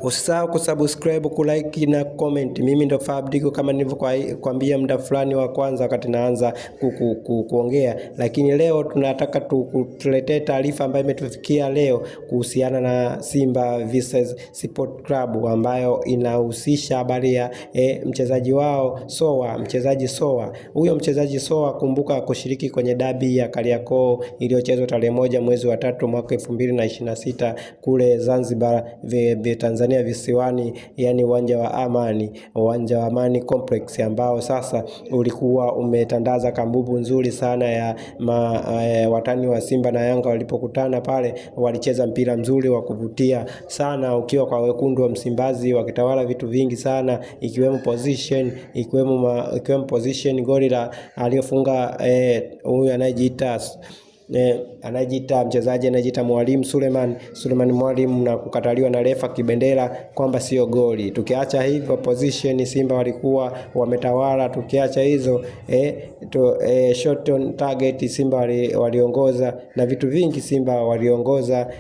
Usisahau kusubscribe, kulike na comment. Mimi ndo Fabrico kama nilivyokuambia muda fulani wa kwanza wakati naanza kuongea, lakini leo tunataka tukuletee taarifa ambayo imetufikia leo kuhusiana na Simba vs Sport Club ambayo inahusisha habari ya mchezaji wao Soa, mchezaji Soa. Huyo mchezaji Soa, kumbuka kushiriki kwenye dabi ya Kariakoo iliyochezwa tarehe 1 mwezi wa 3 mwaka 2026 kule Zanzibar Tanzania visiwani, yani uwanja wa Amani Complex, ambao sasa ulikuwa umetandaza kambubu nzuri sana ya watani wa Simba na Yanga. Walipokutana pale walicheza mpira mzuri wa kuvutia sana, ukiwa kwa wekundu wa Msimbazi wakitawala vitu vingi sana, ikiwemo position goli la aliyofunga huyu anajiita mchezaji anajiita Mwalimu Suleiman Mwalimu, na kukataliwa na refa Kibendera kwamba sio goli. Tukiacha hivyo position Simba walikuwa wametawala. Tukiacha hizo shot on target Simba waliongoza na vitu vingi. Simba waliongoza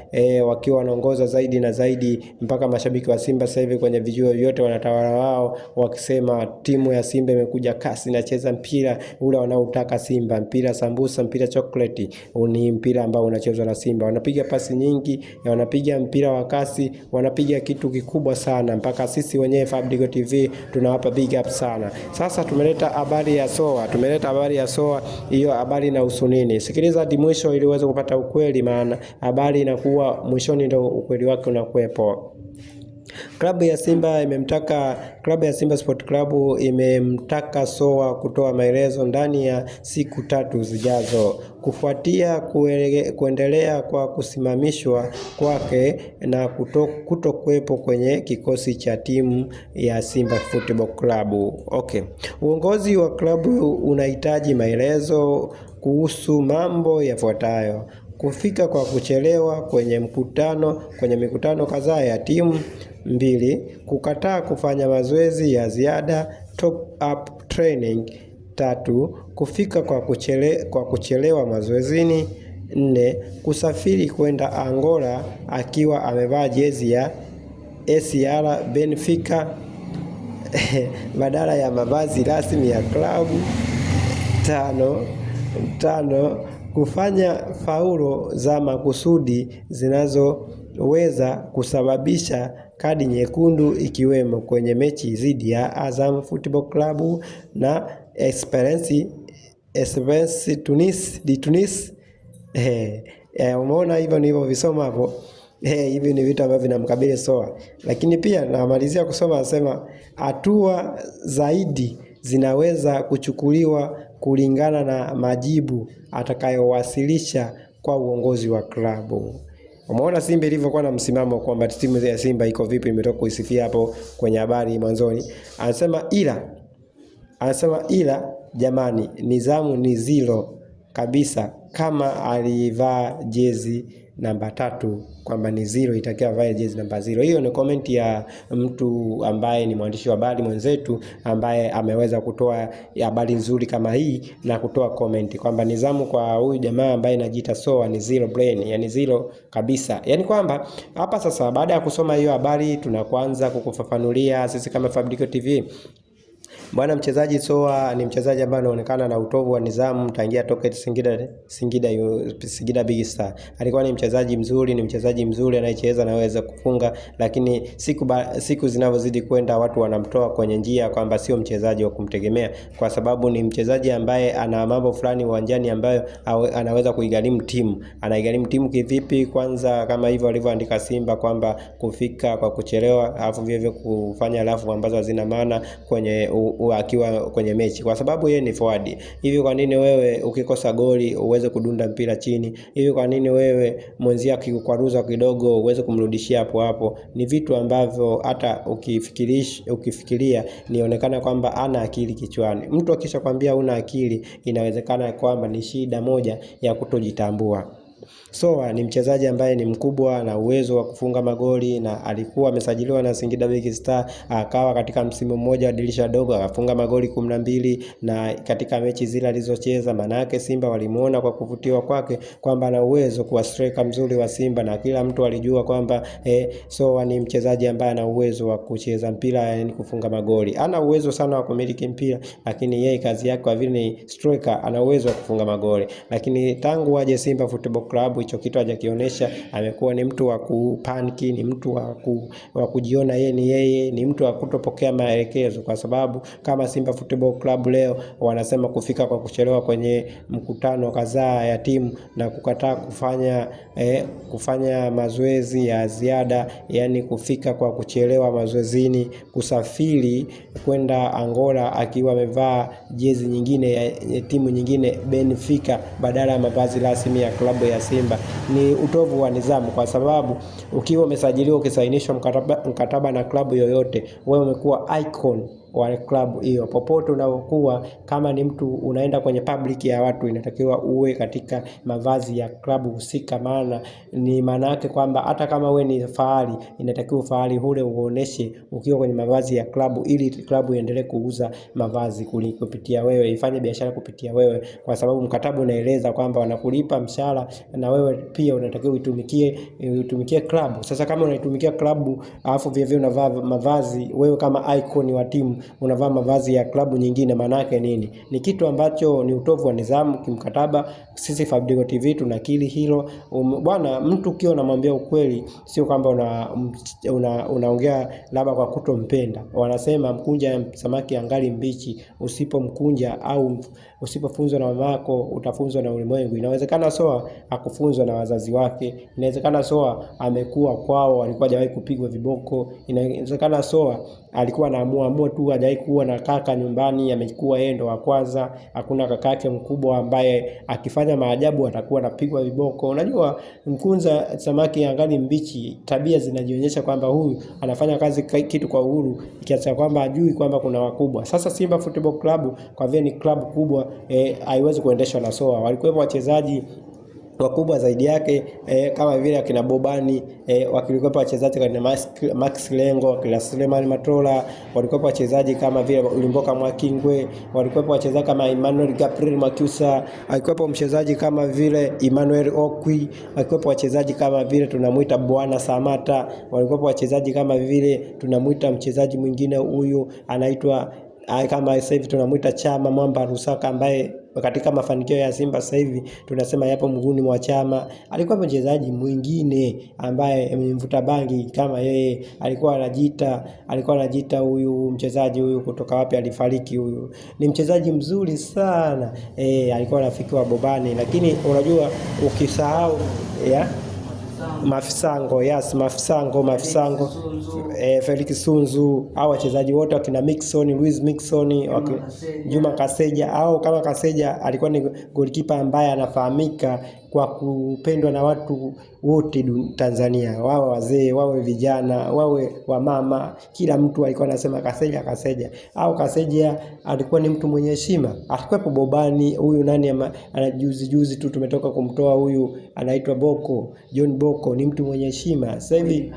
wakiwa wanaongoza zaidi na zaidi, mpaka mashabiki wa Simba sasa hivi kwenye vijuo vyote wanatawala wao, wakisema timu ya Simba imekuja kasi, inacheza mpira ule wanaotaka Simba, mpira sambusa, mpira chocolate. Ni mpira ambao unachezwa na Simba. Wanapiga pasi nyingi, wanapiga mpira wa kasi, wanapiga kitu kikubwa sana, mpaka sisi wenyewe Fabrico TV tunawapa big up sana. Sasa tumeleta habari ya Soa. Hiyo habari inahusu nini? Sikiliza hadi mwisho ili uweze kupata ukweli, maana habari inakuwa mwishoni ndio ukweli wake unakuwepo. Klabu ya Simba Sport Club imemtaka Soa kutoa maelezo ndani ya siku 3 zijazo kufuatia kuendelea kwa kusimamishwa kwake na kutokuwepo kwenye kikosi cha timu ya Simba Football Club. Okay. Uongozi wa klabu unahitaji maelezo kuhusu mambo yafuatayo: kufika kwa kuchelewa kwenye mikutano kadhaa ya timu; 2, kukataa kufanya mazoezi ya ziada top up training; 3, kufika kwa kuchelewa mazoezini; 4, kusafiri kwenda Angola akiwa amevaa jezi ya ASR Benfica badala ya mavazi rasmi ya klabu; 5, kufanya faulo za makusudi zinazoweza kusababisha kadi nyekundu, ikiwemo kwenye mechi dhidi ya Azam Football Club na Esperance Tunis. Umeona, hivyo ndivyo visoma hapo. Hivi ni vitu ambavyo vinamkabili Soa. Lakini pia namalizia kusoma, anasema hatua zaidi zinaweza kuchukuliwa kulingana na majibu atakayowasilisha kwa uongozi wa klabu. Umeona Simba ilivyokuwa na msimamo kwamba timu ya Simba iko vipi, imetoka kuisifia hapo kwenye habari mwanzoni. Anasema ila jamani, nidhamu ni zero kabisa. Kama alivaa jezi namba 3 kwamba ni zero, itakiwa vae jezi namba 0. Hiyo ni comment ya mtu ambaye ni mwandishi wa habari mwenzetu, ambaye ameweza kutoa habari nzuri kama hii na kutoa comment kwamba nidhamu kwa huyu jamaa ambaye anajiita Soa ni zero brain, yani zero kabisa. Yani kwamba hapa sasa, baada ya kusoma hiyo habari, tunakuanza kukufafanulia sisi kama Fabrico TV. Bwana, mchezaji Soa ni mchezaji ambaye anaonekana na utovu wa nidhamu tangia toka Singida Big Star. Alikuwa ni mchezaji mzuri anayecheza, anaweza kufunga, lakini siku zinavyozidi kwenda watu wanamtoa kwenye njia kwamba sio mchezaji wa kumtegemea, kwa sababu ni mchezaji ambaye ana mambo fulani uwanjani ambayo anaweza kuigharimu timu. Anaigharimu timu kivipi? Kwanza, kama hivyo walivyoandika Simba kwamba kufika kwa kuchelewa, alafu vivyo kufanya rafu ambazo hazina maana kwenye akiwa kwenye mechi, kwa sababu yeye ni forward. Hivi kwa nini wewe ukikosa goli uweze kudunda mpira chini? Hivi kwa nini wewe mwenzia akikwaruza kidogo uweze kumrudishia hapo hapo? Ni vitu ambavyo hata ukifikiria nionekana kwamba ana akili kichwani. Mtu akishakwambia una akili, inawezekana kwamba ni shida moja ya kutojitambua. Soa ni mchezaji ambaye ni mkubwa na uwezo wa kufunga magoli, na alikuwa amesajiliwa na Singida Big Star, akawa katika msimu mmoja wa dirisha dogo akafunga magoli 12, na katika mechi zile alizocheza, maana yake Simba walimuona kwa kuvutiwa kwake kwamba ana uwezo kuwa striker mzuri wa Simba, na kila mtu alijua kwamba Soa ni mchezaji ambaye ana uwezo wa kucheza mpira, yani kufunga magoli. Ana uwezo sana wa kumiliki mpira, lakini yeye kazi yake kwa vile ni striker ana uwezo wa kufunga magoli. Lakini tangu aje Simba Football Club hicho kitu hajakionyesha. Amekuwa ni mtu wa kupaniki, ni mtu wa kujiona yeye ni mtu wa kutopokea maelekezo, kwa sababu kama Simba Football Club leo wanasema kufika kwa kuchelewa kwenye mkutano kadhaa ya timu na kukataa kufanya mazoezi ya ziada, yani kufika kwa kuchelewa mazoezini, kusafiri kwenda Angola akiwa amevaa jezi nyingine ya timu nyingine Benfica badala ya mavazi rasmi ya klabu ya Simba, ni utovu wa nidhamu, kwa sababu ukiwa umesajiliwa ukisainishwa mkataba na klabu yoyote, wewe umekuwa icon wa klabu hiyo. Popote unapokuwa, kama ni mtu unaenda kwenye public ya watu, inatakiwa uwe katika mavazi ya klabu husika, maana yake kwamba hata kama we ni fahari, inatakiwa fahari ule uoneshe ukiwa kwenye mavazi ya klabu, ili klabu iendelee kuuza mavazi kupitia wewe, ifanye biashara kupitia wewe, kwa sababu mkataba unaeleza kwamba wanakulipa mshahara na wewe pia unatakiwa uitumikie klabu. Sasa kama unaitumikia klabu alafu vile unavaa mavazi, wewe kama icon wa timu unavaa mavazi ya klabu nyingine, maana yake nini? Ni kitu ambacho ni utovu wa nidhamu kimkataba. Sisi Fabidigo TV tunakiri hilo. Bwana, mtu kio unamwambia ukweli, sio kwamba unaongea labda kwa kutompenda. Wanasema mkunja samaki angali mbichi, usipomkunja au usipofunzwa na mamako utafunzwa na ulimwengu. Inawezekana Soa akufunzwa na wazazi wake, inawezekana Soa amekuwa kwao alikuwa hajawahi kupigwa viboko, inawezekana Soa alikuwa anaamua tu, hajawahi kuwa na kaka nyumbani, amekuwa yeye ndo wa kwanza, hakuna kaka yake mkubwa ambaye akifanya maajabu atakuwa anapigwa viboko. Unajua mkunza samaki angali mbichi, tabia zinajionyesha kwamba huyu anafanya kazi kitu kwa uhuru, kiasi kwamba ajui kwamba kuna wakubwa. Sasa Simba Football Club kwa vile ni club kubwa, haiwezi kuendeshwa na Soa. Walikuwa wachezaji wakubwa zaidi yake, kama vile akina Bobani, walikuwa wachezaji kama Max Lengo, akina Suleiman Matola, walikuwa wachezaji kama vile Ulimboka Mwakingwe, walikuwa wachezaji kama Emmanuel Gabriel Makusa, alikuwa mchezaji kama vile Emmanuel Okwi, alikuwa wachezaji kama vile tunamuita Bwana Samata, walikuwa wachezaji kama vile tunamuita mchezaji mwingine huyu anaitwa kama sasa hivi tunamuita Chama Mwamba Rusaka, ambaye katika mafanikio ya Simba sasa hivi tunasema yapo mguuni mwa Chama. Alikuwa mchezaji mwingine ambaye mvuta bangi kama yeye, alikuwa anajiita huyu mchezaji huyu kutoka wapi alifariki huyu. Ni mchezaji mzuri sana. Alikuwa rafiki wa Bobani, lakini unajua ukisahau Mafisango, Felix Sunzu, au wachezaji wote wakina Luis Mixon, Juma Kaseja, au kama Kaseja alikuwa ni goalkeeper ambaye anafahamika kwa kupendwa na watu wote Tanzania, wawe wazee, wawe vijana, wawe wamama, kila mtu alikuwa anasema Kaseja. Au Kaseja alikuwa ni mtu mwenye heshima. Alikuwa Bobani, huyu nani juzi tu tumetoka kumtoa huyu, anaitwa John Boko, ni mtu mwenye heshima. Sasa hivi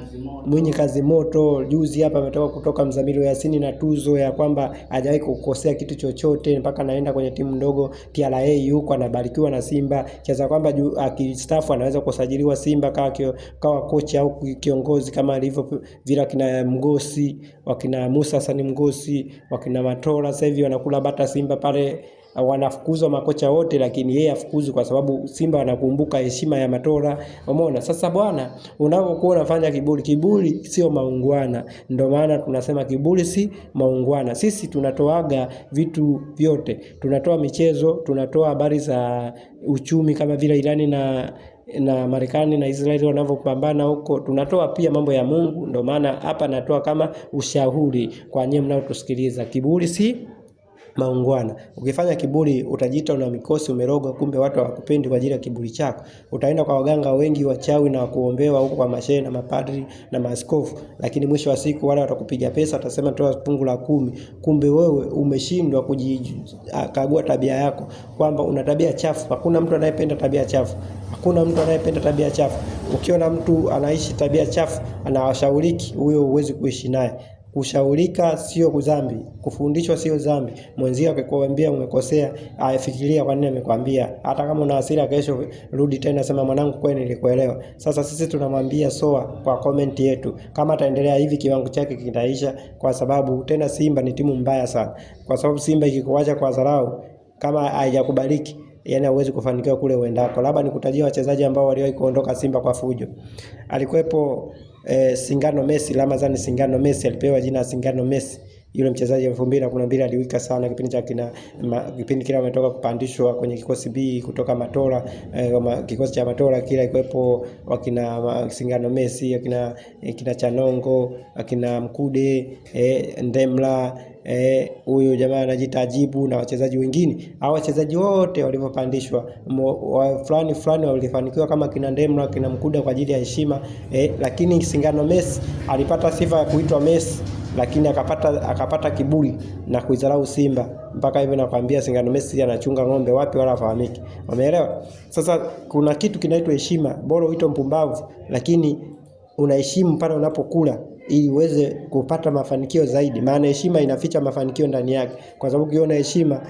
mwenye kazi moto, juzi hapa ametoka kutoka Mzamiru Yasini na tuzo ya kwamba hajawahi kukosea kitu chochote, mpaka anaenda kwenye timu ndogo TRA huko anabarikiwa na Simba, kiasi kwamba akistaafu anaweza kusajiliwa Simba kawa kocha au kiongozi, kama alivyo vile kina Mgosi, wakina Musa Sani Mgosi, wakina Matola. Sasa hivi wanakula bata Simba pale, wanafukuzwa makocha wote, lakini yeye afukuzwe kwa sababu Simba wanakumbuka heshima ya Matola. Umeona? Sasa bwana, unapokuwa unafanya kiburi sio maungwana. Ndio maana tunasema kiburi si maungwana. Sisi tunatoaga vitu vyote, tunatoa michezo, tunatoa habari za uchumi kama vile Irani na Marekani na Israeli wanavyopambana huko, tunatoa pia mambo ya Mungu. Ndio maana hapa natoa kama ushauri kwa nyinyi mnaotusikiliza, kiburi si maungwana. Ukifanya kiburi utajiita una mikosi, umerogwa, kumbe watu hawakupendi kwa ajili ya kiburi chako. Utaenda kwa waganga wengi wachawi na kuombewa huko kwa mashehe na mapadri na maaskofu, lakini mwisho wa siku wale watakupiga pesa, watasema toa fungu la 10. Kumbe wewe umeshindwa kujikagua tabia yako, kwamba una tabia chafu. Hakuna mtu anayependa tabia chafu. Hakuna mtu anayependa tabia chafu. Ukiona mtu anaishi tabia chafu, anawashauriki, huyo huwezi kuishi naye. Kushaurika sio dhambi, kufundishwa sio dhambi. Mwenzio akikwambia umekosea, afikiria kwa nini amekwambia. Hata kama una hasira, kesho rudi tena sema mwanangu, kweli nilikuelewa. Sasa sisi tunamwambia Soa kwa comment yetu, kama ataendelea hivi kiwango chake kitaisha, kwa sababu tena Simba ni timu mbaya sana. Kwa sababu Simba ikikuacha kwa dharau, kama haijakubariki, yani huwezi kufanikiwa kule uendako. Labda nikutajia wachezaji ambao waliwahi kuondoka Simba kwa fujo. Alikuwepo Singano Messi, Ramazani Singano Messi, alipewa jina Singano Messi. Yule mchezaji wa 2012 aliwika sana kipindi kile ametoka kupandishwa kwenye kikosi B kutoka Matola, kikosi cha Matola kile. Ilikuwepo wakina Singano Messi, akina Chanongo, akina Mkude, Ndemla, huyo jamaa anajitajibu na wachezaji wengine. Hao wachezaji wote walivyopandishwa fulani walifanikiwa, kama kina Ndemla, kina Mkude kwa ajili ya heshima, lakini Singano Messi alipata sifa ya kuitwa Messi, lakini akapata kiburi na kuidharau Simba. Mpaka hivyo nakwambia Singano Messi anachunga ng'ombe wapi wala fahamiki. Umeelewa? Sasa kuna kitu kinaitwa heshima. Bora uitwe mpumbavu, lakini unaheshimu pale unapokula ili uweze kupata mafanikio zaidi. Maana heshima inaficha mafanikio ndani yake. Kwa sababu ukiona heshima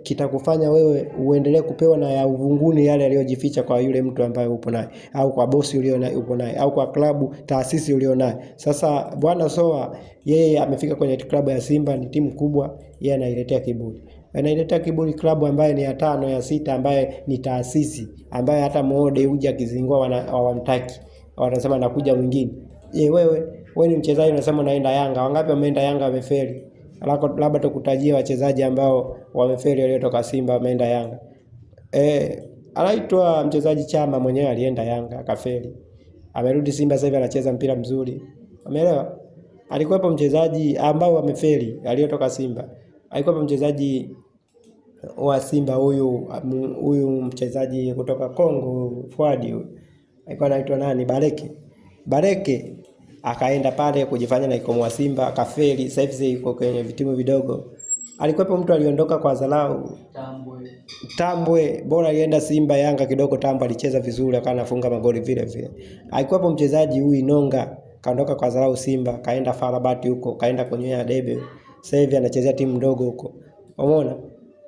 kitakufanya wewe uendelee kupewa na ya uvunguni yale yaliyojificha kwa yule mtu ambaye upo naye, au kwa bosi upo naye, au kwa klabu, taasisi ulionayo. Sasa bwana Soa yeye amefika kwenye klabu ya Simba, ni timu kubwa, yeye anailetea kiburi. Anailetea kiburi klabu ambaye ni ya 5 ya 6, ambaye ni taasisi, ambaye hata Mode uje akizingua hawamtaki. Wanasema anakuja mwingine. Wewe ni mchezaji unasema unaenda Yanga. Wangapi wameenda Yanga wamefeli? Labda tukutajie wachezaji ambao wamefeli waliotoka Simba wameenda Yanga. Anaitwa mchezaji Chama, mwenyewe alienda Yanga akafeli. Amerudi Simba sasa hivi anacheza mpira mzuri. Umeelewa? Alikuwepo mchezaji ambao wamefeli aliotoka Simba. Alikuwepo mchezaji wa Simba huyu mchezaji kutoka Kongo, Fuadi. Alikuwa anaitwa nani? Bareke akaenda pale kujifanya na ikomoa Simba akafeli. Sasa hivi yuko kwenye vitimu vidogo. Alikuwepo mtu aliondoka kwa dharau, Tambwe. Bora alienda Simba, Yanga kidogo Tambwe alicheza vizuri, akawa anafunga magoli vile vile. Alikuwepo mchezaji huyu Inonga, kaondoka kwa dharau Simba, kaenda Farabati huko, kaenda kwenye Debe. Sasa hivi anachezea timu ndogo huko. Umeona?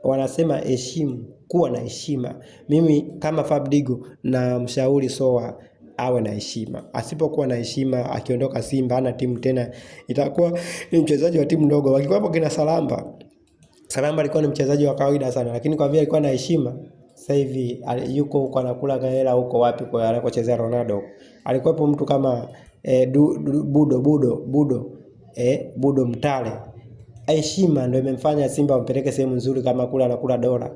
Wanasema heshimu, kuwa na heshima. Mimi kama Fabdigo na mshauri Soa awe na heshima. Asipokuwa na heshima, akiondoka Simba hana timu tena, itakuwa ni mchezaji wa timu ndogo. Wakikuwepo kina Salamba alikuwa ni mchezaji wa kawaida sana, lakini kwa vile alikuwa na heshima, sasa hivi yuko huko anakula hela huko wapi kwa anakochezea Ronaldo. Alikuwepo mtu kama Budo Mtale. Heshima ndio imemfanya Simba wampeleke sehemu nzuri kama kula anakula dola.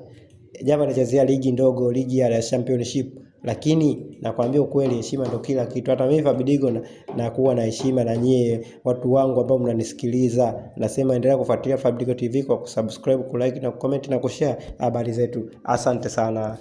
Japo anachezea ligi ndogo, ligi ya championship, lakini nakwambia ukweli, heshima ndio kila kitu. Hata mimi Fabdigo na kuwa na heshima na nyie watu wangu ambao mnanisikiliza, nasema endelea kufuatilia Fabdigo TV kwa kusubscribe, kulike na kucomment na kushare habari zetu. Asante sana.